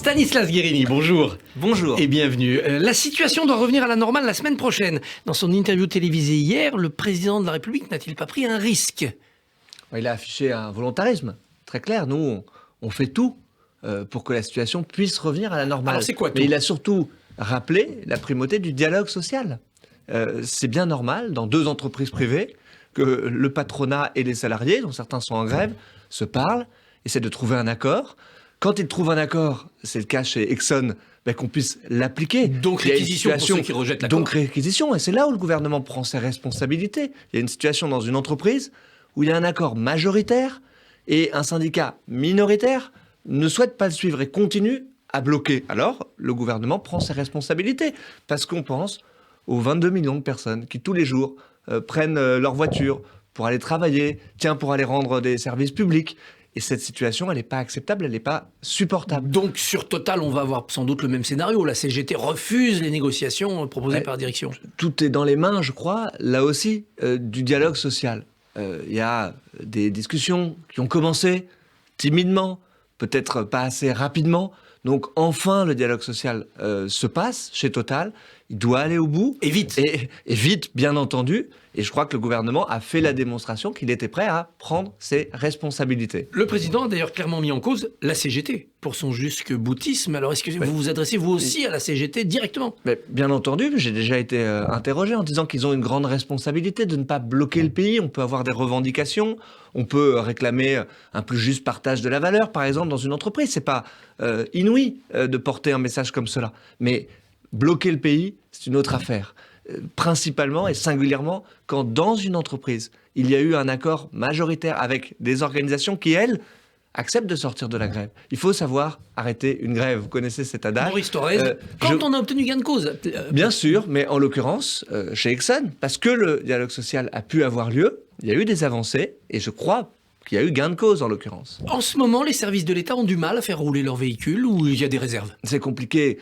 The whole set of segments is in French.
Stanislas Guerini, bonjour. Bonjour. Et bienvenue. La situation doit revenir à la normale la semaine prochaine. Dans son interview télévisée hier, le président de la République n'a-t-il pas pris un risque ? Il a affiché un volontarisme très clair. Nous, on fait tout pour que la situation puisse revenir à la normale. Alors c'est quoi tout ? Mais il a surtout rappelé la primauté du dialogue social. C'est bien normal, dans deux entreprises privées, que le patronat et les salariés, dont certains sont en grève, se parlent, essaient de trouver un accord. Quand ils trouvent un accord, c'est le cas chez Exxon, qu'on puisse l'appliquer. Donc réquisition pour ceux qui rejettent l'accord. Donc réquisition, et c'est là où le gouvernement prend ses responsabilités. Il y a une situation dans une entreprise où il y a un accord majoritaire et un syndicat minoritaire ne souhaite pas le suivre et continue à bloquer. Alors, le gouvernement prend ses responsabilités parce qu'on pense aux 22 millions de personnes qui tous les jours prennent leur voiture pour aller travailler, pour aller rendre des services publics. Et cette situation, elle n'est pas acceptable, elle n'est pas supportable. Donc sur Total, on va avoir sans doute le même scénario. La CGT refuse les négociations proposées par la direction. Tout est dans les mains, je crois, là aussi, du dialogue social. Il y a des discussions qui ont commencé timidement, peut-être pas assez rapidement. Donc enfin, le dialogue social se passe chez Total. Il doit aller au bout. Et vite. Et vite, bien entendu. Et je crois que le gouvernement a fait la démonstration qu'il était prêt à prendre ses responsabilités. Le président a d'ailleurs clairement mis en cause la CGT pour son jusque-boutisme. Alors est-ce que vous vous adressez vous aussi à la CGT directement ? Mais bien entendu, j'ai déjà été interrogé en disant qu'ils ont une grande responsabilité de ne pas bloquer le pays. On peut avoir des revendications, on peut réclamer un plus juste partage de la valeur, par exemple, dans une entreprise. C'est pas inouï de porter un message comme cela. Mais bloquer le pays, c'est une autre affaire. Principalement et singulièrement quand dans une entreprise, il y a eu un accord majoritaire avec des organisations qui, elles, acceptent de sortir de la grève. Il faut savoir arrêter une grève. Vous connaissez cet adage. Maurice Thorez, quand on a obtenu gain de cause. Bien sûr, mais en l'occurrence, chez Exxon, parce que le dialogue social a pu avoir lieu, il y a eu des avancées, et je crois qu'il y a eu gain de cause en l'occurrence. En ce moment, les services de l'État ont du mal à faire rouler leurs véhicules ou il y a des réserves ? C'est compliqué,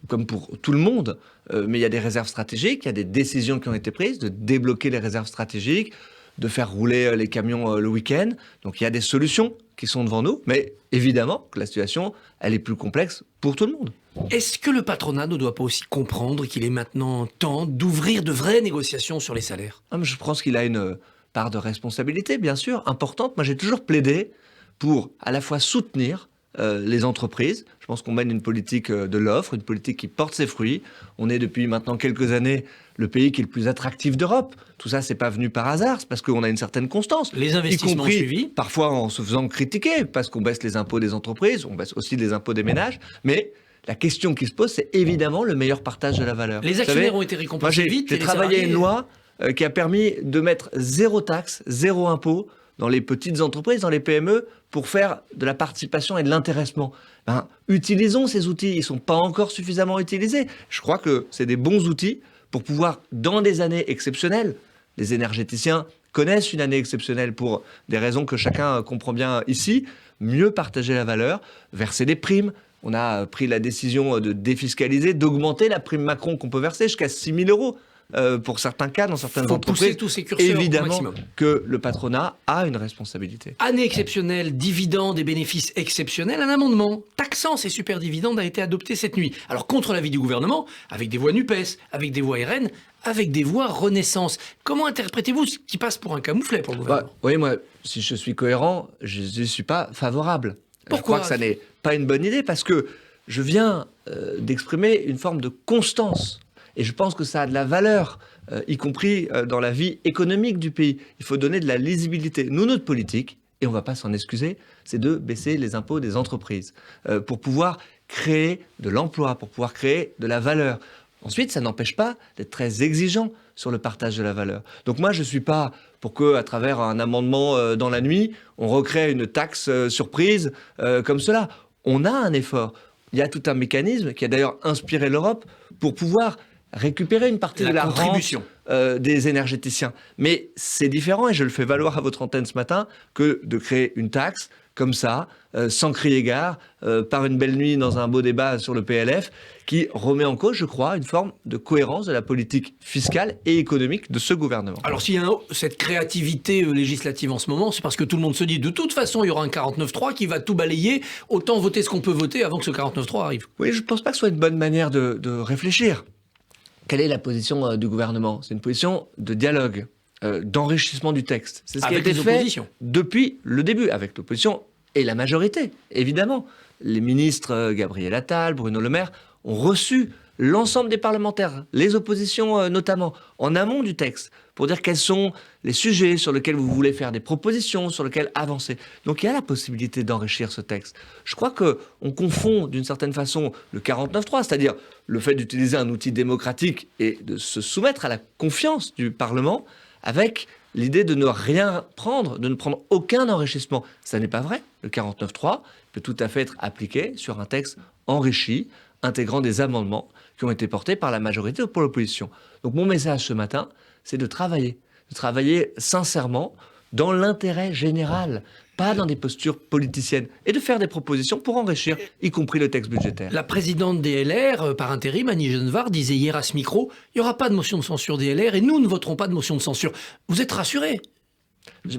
comme pour tout le monde, mais il y a des réserves stratégiques, il y a des décisions qui ont été prises de débloquer les réserves stratégiques, de faire rouler les camions le week-end. Donc il y a des solutions qui sont devant nous, mais évidemment que la situation, elle est plus complexe pour tout le monde. Est-ce que le patronat ne doit pas aussi comprendre qu'il est maintenant temps d'ouvrir de vraies négociations sur les salaires ? Je pense qu'il a une part de responsabilité, bien sûr, importante. Moi, j'ai toujours plaidé pour à la fois soutenir les entreprises. Je pense qu'on mène une politique de l'offre, une politique qui porte ses fruits. On est depuis maintenant quelques années le pays qui est le plus attractif d'Europe. Tout ça, c'est pas venu par hasard, c'est parce qu'on a une certaine constance. Les investissements suivis. Parfois en se faisant critiquer, parce qu'on baisse les impôts des entreprises, on baisse aussi les impôts des ménages, mais la question qui se pose, c'est évidemment le meilleur partage de la valeur. Les actionnaires ont été récompensés vite. J'ai travaillé à une loi qui a permis de mettre zéro taxe, zéro impôt dans les petites entreprises, dans les PME, pour faire de la participation et de l'intéressement. Utilisons ces outils, ils ne sont pas encore suffisamment utilisés. Je crois que c'est des bons outils pour pouvoir, dans des années exceptionnelles, les énergéticiens connaissent une année exceptionnelle pour des raisons que chacun comprend bien ici, mieux partager la valeur, verser des primes. On a pris la décision de défiscaliser, d'augmenter la prime Macron qu'on peut verser jusqu'à 6 000 euros. Pour certains cas, dans certaines entreprises, tous ces curseurs évidemment que le patronat a une responsabilité. Année exceptionnelle, dividendes et bénéfices exceptionnels, un amendement taxant ces super dividendes a été adopté cette nuit. Alors contre l'avis du gouvernement, avec des voix NUPES, avec des voix RN, avec des voix Renaissance. Comment interprétez-vous ce qui passe pour un camouflet pour le gouvernement ? Vous voyez, moi, si je suis cohérent, je ne suis pas favorable. Pourquoi ? Je crois que ça n'est pas une bonne idée parce que je viens d'exprimer une forme de constance. Et je pense que ça a de la valeur, y compris dans la vie économique du pays. Il faut donner de la lisibilité. Nous, notre politique, et on ne va pas s'en excuser, c'est de baisser les impôts des entreprises pour pouvoir créer de l'emploi, pour pouvoir créer de la valeur. Ensuite, ça n'empêche pas d'être très exigeant sur le partage de la valeur. Donc moi, je ne suis pas pour qu'à travers un amendement dans la nuit, on recrée une taxe surprise comme cela. On a un effort. Il y a tout un mécanisme qui a d'ailleurs inspiré l'Europe pour pouvoir récupérer une partie de la contribution des énergéticiens. Mais c'est différent, et je le fais valoir à votre antenne ce matin, que de créer une taxe comme ça, sans crier gare, par une belle nuit dans un beau débat sur le PLF, qui remet en cause, je crois, une forme de cohérence de la politique fiscale et économique de ce gouvernement. Alors s'il y a cette créativité législative en ce moment, c'est parce que tout le monde se dit de toute façon il y aura un 49.3 qui va tout balayer, autant voter ce qu'on peut voter avant que ce 49.3 arrive. Oui, je ne pense pas que ce soit une bonne manière de réfléchir. Quelle est la position du gouvernement? C'est une position de dialogue, d'enrichissement du texte. C'est ce qui a été fait depuis le début, avec l'opposition et la majorité, évidemment. Les ministres Gabriel Attal, Bruno Le Maire ont reçu l'ensemble des parlementaires, les oppositions notamment, en amont du texte, pour dire quels sont les sujets sur lesquels vous voulez faire des propositions, sur lesquels avancer. Donc il y a la possibilité d'enrichir ce texte. Je crois qu'on confond d'une certaine façon le 49.3, c'est-à-dire le fait d'utiliser un outil démocratique et de se soumettre à la confiance du Parlement, avec l'idée de ne rien prendre, de ne prendre aucun enrichissement. Ça n'est pas vrai. Le 49.3 peut tout à fait être appliqué sur un texte enrichi, intégrant des amendements qui ont été portés par la majorité ou pour l'opposition. Donc mon message ce matin, c'est de travailler sincèrement dans l'intérêt général, pas dans des postures politiciennes, et de faire des propositions pour enrichir, y compris le texte budgétaire. La présidente des LR, par intérim, Annie Genevard, disait hier à ce micro, il n'y aura pas de motion de censure des LR et nous ne voterons pas de motion de censure. Vous êtes rassuré?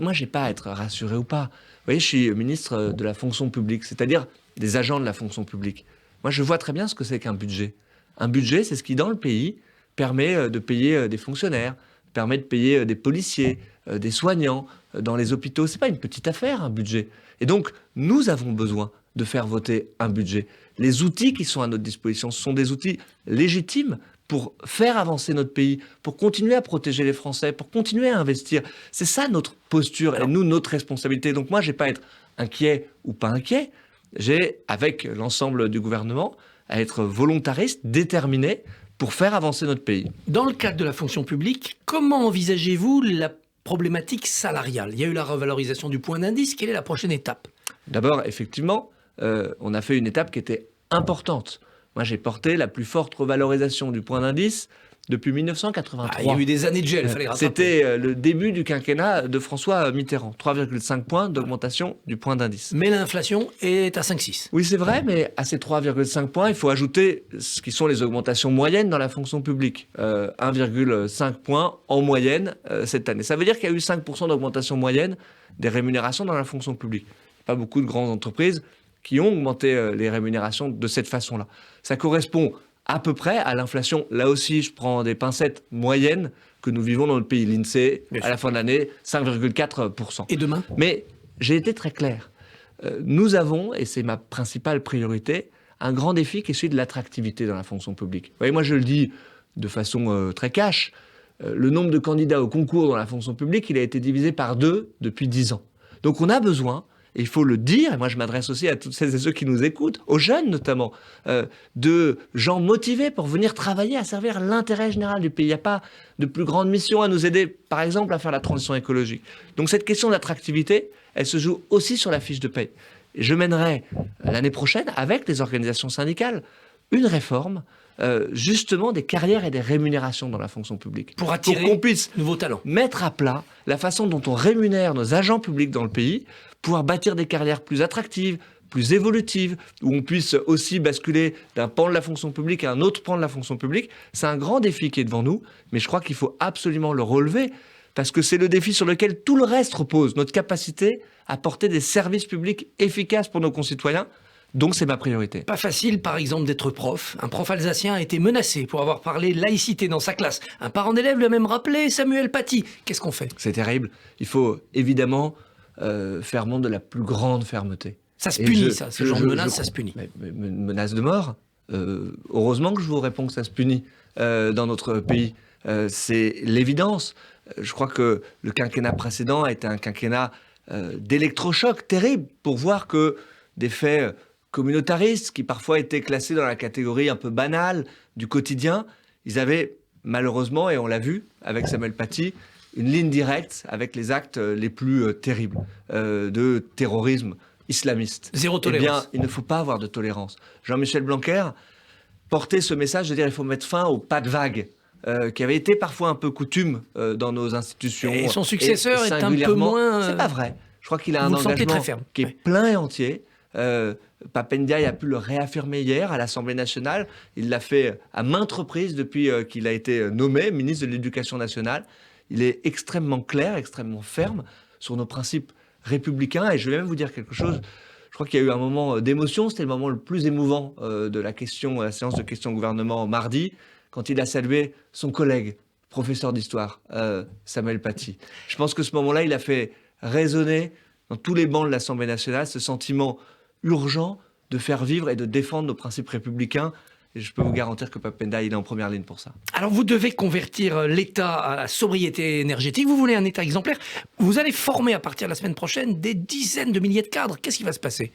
Moi, je n'ai pas à être rassuré ou pas. Vous voyez, je suis ministre de la fonction publique, c'est-à-dire des agents de la fonction publique. Moi, je vois très bien ce que c'est qu'un budget. Un budget, c'est ce qui, dans le pays, permet de payer des fonctionnaires, permet de payer des policiers, des soignants dans les hôpitaux. C'est pas une petite affaire, un budget. Et donc, nous avons besoin de faire voter un budget. Les outils qui sont à notre disposition, ce sont des outils légitimes pour faire avancer notre pays, pour continuer à protéger les Français, pour continuer à investir. C'est ça notre posture et nous, notre responsabilité. Donc moi, je n'ai pas à être inquiet ou pas inquiet. J'ai, avec l'ensemble du gouvernement, à être volontariste, déterminé pour faire avancer notre pays. Dans le cadre de la fonction publique, comment envisagez-vous la problématique salariale? Il y a eu la revalorisation du point d'indice. Quelle est la prochaine étape? D'abord, effectivement, on a fait une étape qui était importante. Moi, j'ai porté la plus forte revalorisation du point d'indice depuis 1983. Il y a eu des années de gel, il fallait rattraper. C'était le début du quinquennat de François Mitterrand. 3,5 points d'augmentation du point d'indice. Mais l'inflation est à 5,6. Oui, c'est vrai, mais à ces 3,5 points, il faut ajouter ce qui sont les augmentations moyennes dans la fonction publique. 1,5 points en moyenne cette année. Ça veut dire qu'il y a eu 5% d'augmentation moyenne des rémunérations dans la fonction publique. Pas beaucoup de grandes entreprises qui ont augmenté les rémunérations de cette façon-là. Ça correspond à peu près à l'inflation. Là aussi, je prends des pincettes moyennes que nous vivons dans notre pays. L'INSEE, à la fin de l'année, 5,4%. Et demain? Mais j'ai été très clair. Nous avons, et c'est ma principale priorité, un grand défi qui est celui de l'attractivité dans la fonction publique. Vous voyez, moi je le dis de façon très cash, le nombre de candidats au concours dans la fonction publique, il a été divisé par 2 depuis 10 ans. Donc on a besoin, et il faut le dire, et moi je m'adresse aussi à toutes celles et ceux qui nous écoutent, aux jeunes notamment, de gens motivés pour venir travailler à servir l'intérêt général du pays. Il n'y a pas de plus grande mission à nous aider, par exemple, à faire la transition écologique. Donc cette question d'attractivité, elle se joue aussi sur la fiche de paye. Et je mènerai l'année prochaine, avec les organisations syndicales, une réforme justement des carrières et des rémunérations dans la fonction publique. Pour attirer qu'on puisse nouveaux talents. Mettre à plat la façon dont on rémunère nos agents publics dans le pays, pouvoir bâtir des carrières plus attractives, plus évolutives, où on puisse aussi basculer d'un pan de la fonction publique à un autre pan de la fonction publique. C'est un grand défi qui est devant nous, mais je crois qu'il faut absolument le relever, parce que c'est le défi sur lequel tout le reste repose, notre capacité à porter des services publics efficaces pour nos concitoyens. Donc c'est ma priorité. Pas facile, par exemple, d'être prof. Un prof alsacien a été menacé pour avoir parlé laïcité dans sa classe. Un parent d'élève lui a même rappelé Samuel Paty. Qu'est-ce qu'on fait? C'est terrible. Il faut évidemment faire montre de la plus grande fermeté. Ça se punit, ça. Ce genre de menace, ça se punit. Menace de mort. Heureusement que je vous réponds que ça se punit dans notre pays. C'est l'évidence. Je crois que le quinquennat précédent a été un quinquennat d'électrochoc terrible pour voir que des faits communautaristes qui parfois étaient classés dans la catégorie un peu banale du quotidien, ils avaient malheureusement, et on l'a vu avec Samuel Paty, une ligne directe avec les actes les plus terribles de terrorisme islamiste. Zéro tolérance. Eh bien, il ne faut pas avoir de tolérance. Jean-Michel Blanquer portait ce message de dire il faut mettre fin au pas de vague qui avait été parfois un peu coutume dans nos institutions. Et son successeur est un peu moins... C'est pas vrai. Je crois qu'il a un Vous le sentez engagement très ferme. qui est Ouais. plein et entier. Pape Ndiaye a pu le réaffirmer hier à l'Assemblée nationale. Il l'a fait à maintes reprises depuis qu'il a été nommé ministre de l'Éducation nationale. Il est extrêmement clair, extrêmement ferme sur nos principes républicains. Et je vais même vous dire quelque chose. Je crois qu'il y a eu un moment d'émotion. C'était le moment le plus émouvant de la séance de questions au gouvernement mardi, quand il a salué son collègue, professeur d'histoire, Samuel Paty. Je pense que ce moment-là, il a fait résonner dans tous les bancs de l'Assemblée nationale ce sentiment urgent de faire vivre et de défendre nos principes républicains. Et je peux vous garantir que Pape Ndiaye, il est en première ligne pour ça. Alors vous devez convertir l'État à la sobriété énergétique. Vous voulez un État exemplaire. Vous allez former à partir de la semaine prochaine des dizaines de milliers de cadres. Qu'est-ce qui va se passer?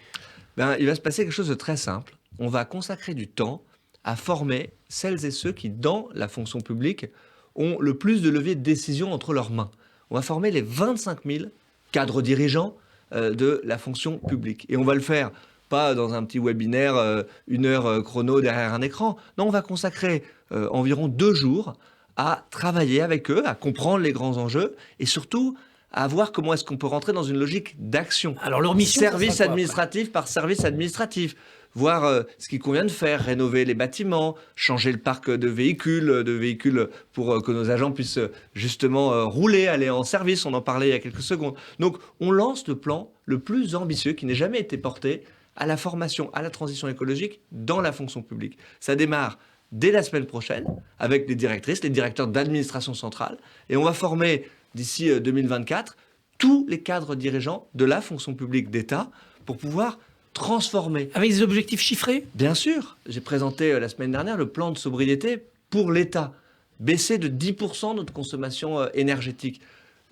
Il va se passer quelque chose de très simple. On va consacrer du temps à former celles et ceux qui, dans la fonction publique, ont le plus de leviers de décision entre leurs mains. On va former les 25 000 cadres dirigeants de la fonction publique. Et on va le faire pas dans un petit webinaire, 1 heure chrono derrière un écran. Non, on va consacrer environ 2 jours à travailler avec eux, à comprendre les grands enjeux et surtout à voir comment est-ce qu'on peut rentrer dans une logique d'action. Alors leur mission, ça service sera quoi, administratif par service administratif. Voir ce qu'il convient de faire, rénover les bâtiments, changer le parc de véhicules pour que nos agents puissent justement rouler, aller en service, on en parlait il y a quelques secondes. Donc on lance le plan le plus ambitieux qui n'ait jamais été porté à la formation, à la transition écologique dans la fonction publique. Ça démarre dès la semaine prochaine avec les directrices, les directeurs d'administration centrale et on va former d'ici 2024 tous les cadres dirigeants de la fonction publique d'État pour pouvoir transformer. Avec des objectifs chiffrés? Bien sûr, j'ai présenté la semaine dernière le plan de sobriété pour l'État. Baisser de 10% notre consommation énergétique.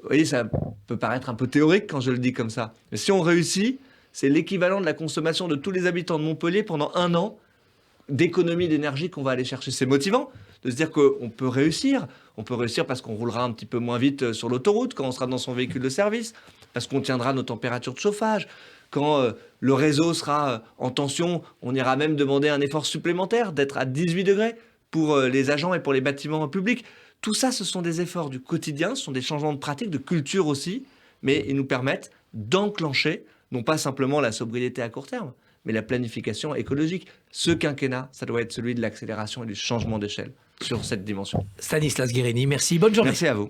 Vous voyez, ça peut paraître un peu théorique quand je le dis comme ça. Mais si on réussit, c'est l'équivalent de la consommation de tous les habitants de Montpellier pendant 1 an d'économie d'énergie qu'on va aller chercher. C'est motivant de se dire qu'on peut réussir. On peut réussir parce qu'on roulera un petit peu moins vite sur l'autoroute quand on sera dans son véhicule de service, parce qu'on tiendra nos températures de chauffage. Quand le réseau sera en tension, on ira même demander un effort supplémentaire d'être à 18 degrés pour les agents et pour les bâtiments publics. Tout ça, ce sont des efforts du quotidien, ce sont des changements de pratique, de culture aussi, mais ils nous permettent d'enclencher, non pas simplement la sobriété à court terme, mais la planification écologique. Ce quinquennat, ça doit être celui de l'accélération et du changement d'échelle sur cette dimension. Stanislas Guerini, merci. Bonne journée. Merci à vous.